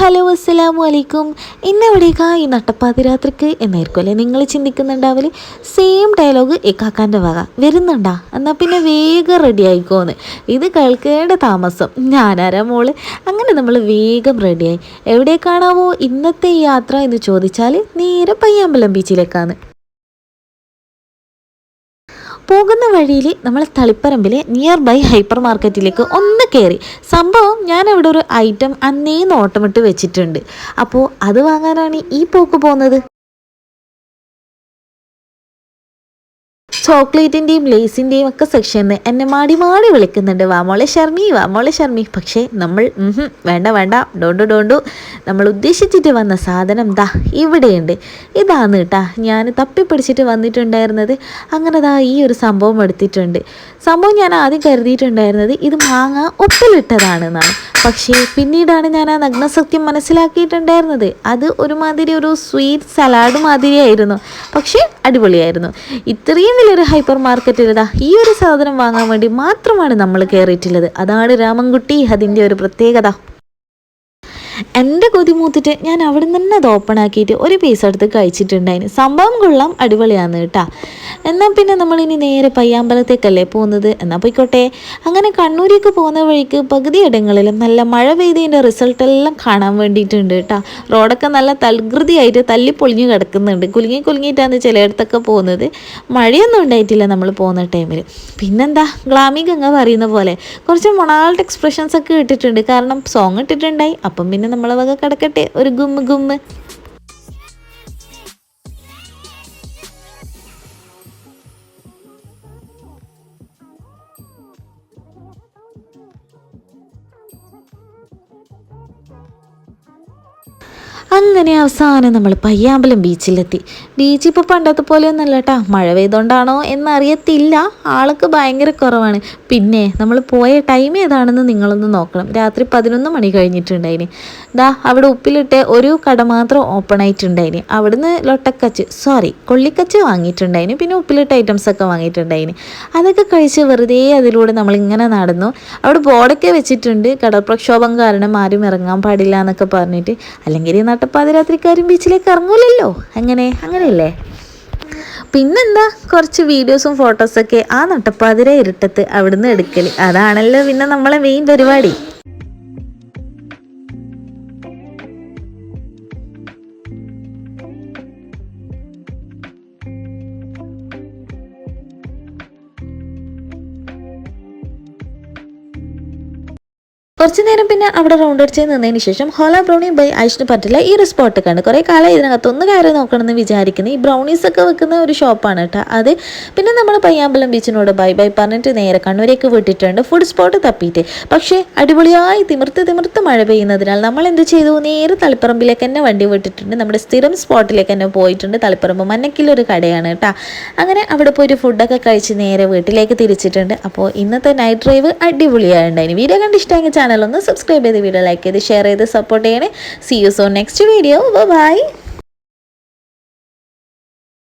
Hello അസ്സലാമു അലൈക്കും. ഇന്നെവിടേക്കാ ഈ നട്ടപ്പാതിരാത്രിക്ക് എന്നായിരിക്കുമല്ലേ നിങ്ങൾ ചിന്തിക്കുന്നുണ്ടാവില്ല. സെയിം ഡയലോഗ് ഈ കാക്കാൻ്റെ വക വരുന്നുണ്ടാ, എന്നാൽ പിന്നെ വേഗം റെഡി ആയിക്കോന്ന്. ഇത് കേൾക്കേണ്ട താമസം ഞാനാരാ മോള്. അങ്ങനെ നമ്മൾ വേഗം റെഡിയായി. എവിടേക്കാണാവോ ഇന്നത്തെ ഈ യാത്ര എന്ന് ചോദിച്ചാൽ നേരെ പയ്യാമ്പലം ബീച്ചിലേക്കാണ്. പോകുന്ന വഴിയിൽ നമ്മൾ തളിപ്പറമ്പിലെ നിയർ ബൈ ഹൈപ്പർ മാർക്കറ്റിലേക്ക് ഒന്ന് കയറി. സംഭവം ഞാൻ അവിടെ ഒരു ഐറ്റം അന്നേ നോട്ടമിട്ട് വെച്ചിട്ടുണ്ട്. അപ്പോൾ അത് വാങ്ങാനാണ് ഈ പോക്ക് പോകുന്നത്. ചോക്ലേറ്റിൻ്റെയും ലേസിൻ്റെയും ഒക്കെ സെക്ഷനിൽ എന്നെ മാടി മാടി വിളിക്കുന്നുണ്ട്, വാമോളെ ഷർമി, വാമോളെ ഷർമി. പക്ഷേ നമ്മൾ വേണ്ട വേണ്ട, ഡോണ്ടു. നമ്മൾ ഉദ്ദേശിച്ചിട്ട് വന്ന സാധനം ദാ ഇവിടെയുണ്ട്. ഇതാണ് കേട്ടാ ഞാൻ തപ്പിപ്പിടിച്ചിട്ട് വന്നിട്ടുണ്ടായിരുന്നത്. അങ്ങനെ ദാ ഈ ഒരു സംഭവം എടുത്തിട്ടുണ്ട്. സംഭവം ഞാൻ ആദ്യം കരുതിയിട്ടുണ്ടായിരുന്നത് ഇത് മാങ്ങ ഉപ്പിലിട്ടതാണെന്നാണ്. പക്ഷേ പിന്നീടാണ് ഞാൻ ആ നഗ്നസത്യം മനസ്സിലാക്കിയിട്ടുണ്ടായിരുന്നത്. അത് ഒരുമാതിരി ഒരു സ്വീറ്റ് സലാഡ് മാതിരിയായിരുന്നു. പക്ഷേ അടിപൊളിയായിരുന്നു. ഇത്രയും വലിയൊരു ഹൈപ്പർ മാർക്കറ്റിൽ ഈ ഒരു സാധനം വാങ്ങാൻ വേണ്ടി മാത്രമാണ് നമ്മൾ കയറിയിട്ടുള്ളത്. അതാണ് രാമൻകുട്ടി അതിൻ്റെ ഒരു പ്രത്യേകത. എൻ്റെ കൊതി മൂത്തിട്ട് ഞാൻ അവിടെ നിന്ന് തന്നെ അത് ഓപ്പൺ ആക്കിയിട്ട് ഒരു പീസ് എടുത്ത് കഴിച്ചിട്ടുണ്ടായിന്. സംഭവം കൊള്ളാം, അടിപൊളിയാണ് കേട്ടാ. എന്നാൽ പിന്നെ നമ്മളിനി നേരെ പയ്യാമ്പലത്തേക്കല്ലേ പോകുന്നത്, എന്നാൽ പോയിക്കോട്ടെ. അങ്ങനെ കണ്ണൂരേക്ക് പോകുന്ന വഴിക്ക് പകുതി ഇടങ്ങളിലും നല്ല മഴ പെയ്തതിൻ്റെ റിസൾട്ടെല്ലാം കാണാൻ വേണ്ടിയിട്ടുണ്ട് കേട്ടോ. റോഡൊക്കെ നല്ല തൽകൃതിയായിട്ട് തല്ലിപ്പൊളിഞ്ഞ് കിടക്കുന്നുണ്ട്. കുലുങ്ങിയിട്ടാണ് ചിലയിടത്തൊക്കെ പോകുന്നത്. മഴയൊന്നും ഉണ്ടായിട്ടില്ല നമ്മൾ പോകുന്ന ടൈമിൽ. പിന്നെന്താ ഗ്ലാമി ഗംഗ പറയുന്ന പോലെ കുറച്ച് മൊണാൾട്ട് എക്സ്പ്രഷൻസ് ഒക്കെ ഇട്ടിട്ടുണ്ട്. കാരണം സോങ് ഇട്ടിട്ടുണ്ടായി. അപ്പം പിന്നെ നമ്മളെ വക കിടക്കട്ടെ ഒരു ഗുമ്മ്. അങ്ങനെ അവസാനം നമ്മൾ പയ്യാമ്പലം ബീച്ചിലെത്തി. ബീച്ച് ഇപ്പോൾ പണ്ടത്തെ പോലെയൊന്നുമല്ല കേട്ടോ. മഴ പെയ്തുകൊണ്ടാണോ എന്നറിയത്തില്ല, ആൾക്ക് ഭയങ്കര കുറവാണ്. പിന്നെ നമ്മൾ പോയ ടൈം ഏതാണെന്ന് നിങ്ങളൊന്ന് നോക്കണം. രാത്രി 11 മണി കഴിഞ്ഞിട്ടുണ്ടായിന്. ദാ അവിടെ ഉപ്പിലിട്ട് ഒരു കട മാത്രം ഓപ്പൺ ആയിട്ടുണ്ടായിന്. അവിടുന്ന് കൊള്ളിക്കച്ച് വാങ്ങിയിട്ടുണ്ടായിന്. പിന്നെ ഉപ്പിലിട്ട ഐറ്റംസ് ഒക്കെ വാങ്ങിയിട്ടുണ്ടായിന്. അതൊക്കെ കഴിച്ച് വെറുതെ അതിലൂടെ നമ്മളിങ്ങനെ നടന്നു. അവിടെ ബോർഡൊക്കെ വെച്ചിട്ടുണ്ട്, കടൽ പ്രക്ഷോഭം കാരണം ആരും ഇറങ്ങാൻ പാടില്ല എന്നൊക്കെ പറഞ്ഞിട്ട്. അല്ലെങ്കിൽ നട്ടപ്പാതിരാത്രിക്കാരും ബീച്ചിലേക്ക് ഇറങ്ങൂലല്ലോ. അങ്ങനെയല്ലേ. പിന്നെന്താ കുറച്ച് വീഡിയോസും ഫോട്ടോസൊക്കെ ആ നട്ടപ്പാതിര ഇരുട്ടത്ത് അവിടുന്ന് എടുക്കൽ. അതാണല്ലോ പിന്നെ നമ്മളെ മെയിൻ പരിപാടി. കുറച്ച് നേരം പിന്നെ അവിടെ റൗണ്ട് അടിച്ച് നിന്നതിന് ശേഷം ഹോല ബ്രൗണി ബൈ ഐഷ്ണു പറ്റില്ല ഈ ഒരു സ്പോട്ട് കണ്ട് കുറേ കാലം ഇതിനകത്ത് ഒന്ന് കയറി നോക്കണമെന്ന് വിചാരിക്കുന്നു. ഈ ബ്രൗണീസ് ഒക്കെ വെക്കുന്ന ഒരു ഷോപ്പാണ് കേട്ടോ അത്. പിന്നെ നമ്മൾ പയ്യാമ്പലം ബീച്ചിനോട് ബൈ പറഞ്ഞിട്ട് നേരെ കണ്ണൂരേക്ക് വിട്ടിട്ടുണ്ട് ഫുഡ് സ്പോട്ട് തപ്പിയിട്ട്. പക്ഷേ അടിപൊളിയായി തിമിർത്ത് മഴ പെയ്യുന്നതിനാൽ നമ്മൾ എന്ത് ചെയ്തു, നേരെ തളിപ്പറമ്പിലേക്ക് തന്നെ വണ്ടി വിട്ടിട്ടുണ്ട്. നമ്മുടെ സ്ഥിരം സ്പോട്ടിലേക്ക് തന്നെ പോയിട്ടുണ്ട്. തളിപ്പറമ്പ് മന്നക്കിലൊരു കടയാണ് കേട്ടോ. അങ്ങനെ അവിടെ പോയിട്ട് ഫുഡൊക്കെ കഴിച്ച് നേരെ വീട്ടിലേക്ക് തിരിച്ചിട്ടുണ്ട്. അപ്പോൾ ഇന്നത്തെ നൈറ്റ് ഡ്രൈവ് അടിപൊളിയായിട്ടുണ്ടായിരുന്നു. വീഡിയോ കണ്ട് ഇഷ്ടമെങ്കിൽ ചാനൽ ഒന്ന് സബ്സ്ക്രൈബ് ചെയ്ത് വീഡിയോ ലൈക്ക് ചെയ്ത് ഷെയർ ചെയ്ത് സപ്പോർട്ട് ചെയ്യണേ. See you soon next video. By.